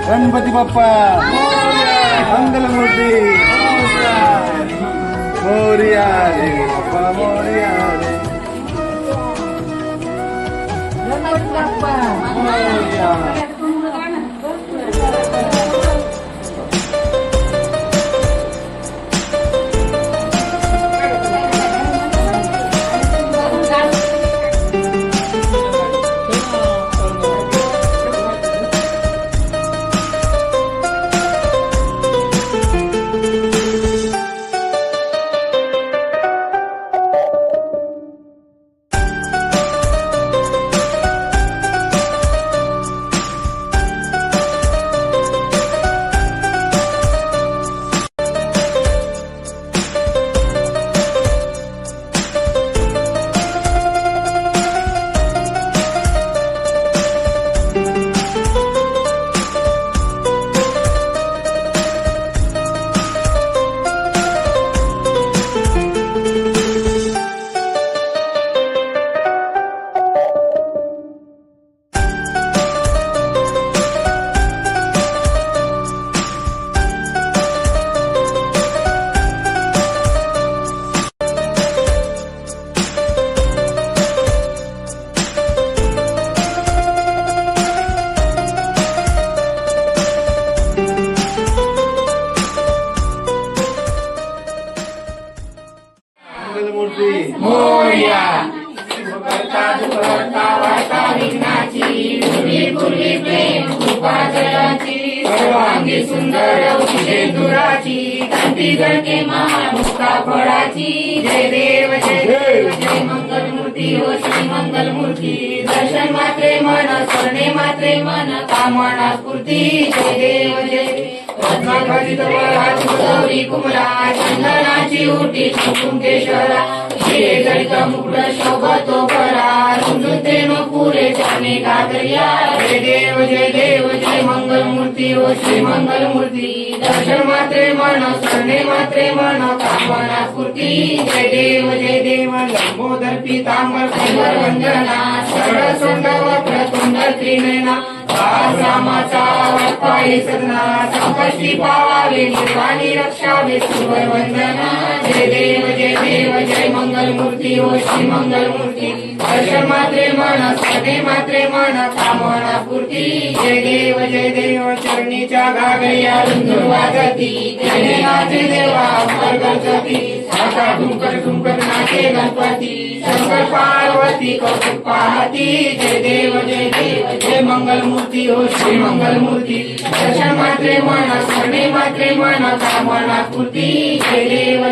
गणपती बाप्पा मंगलमूर्ती मोरया रे बाप्पा मोरया रे गणपती बाप्पा मोरया। मंगलमूर्ती मोरया। सुखकर्ता दुःखहर्ता वार्ता विघ्नाची पूर्वी प्रेम कृपा जयाची सर्वांगी सुंदर औषधेंदुराची कांती जळके महामुक्ता फळाची जय देव जय देव जय मंगलमूर्ती हो श्री मंगलमूर्ती दर्शन मात्रे मन स्मरणे मात्रे मन कामना स्फूर्ती जय देव जय देव पद्माखचित वरात गौरी कुमला चंदनाची उटी कुंकेश्वरा शिरे जळित मुकुट शोभतो परा रुंजुतेनो पुरे जाणे गागरिया जय देव जय मंगलमूर्ती ओ श्री मंगलमूर्ती दर्शन मात्रे मन स्मरणे मात्रे मन कामना स्फूर्ती जय देव लंबोदर पीतांबर सुंदर वंदना सरळ सोंड वक्र तुंड त्रिनयना रामाचा पायी सदना संकष्टी पावावे निर्वाणी रक्षावे सुवर वंदना जय देव जय मंगलमूर्ती ओ श्री मंगलमूर्ती दर्शन मात्रे मन स्मरणे मात्रे मन कामना स्फूर्ती जय देव चरणीच्या गागया रुंदूर वाजती जय नाचे देवा अंबर गणपती साता ठुमकर नाचे गणपती शंकर पार्वती कौतुक पाहती जय देव जय मंगलमूर्ती ओ श्री मंगलमूर्ती दर्शन मात्रे मन स्मरणे मात्रे मन कामना स्फूर्ती जय देव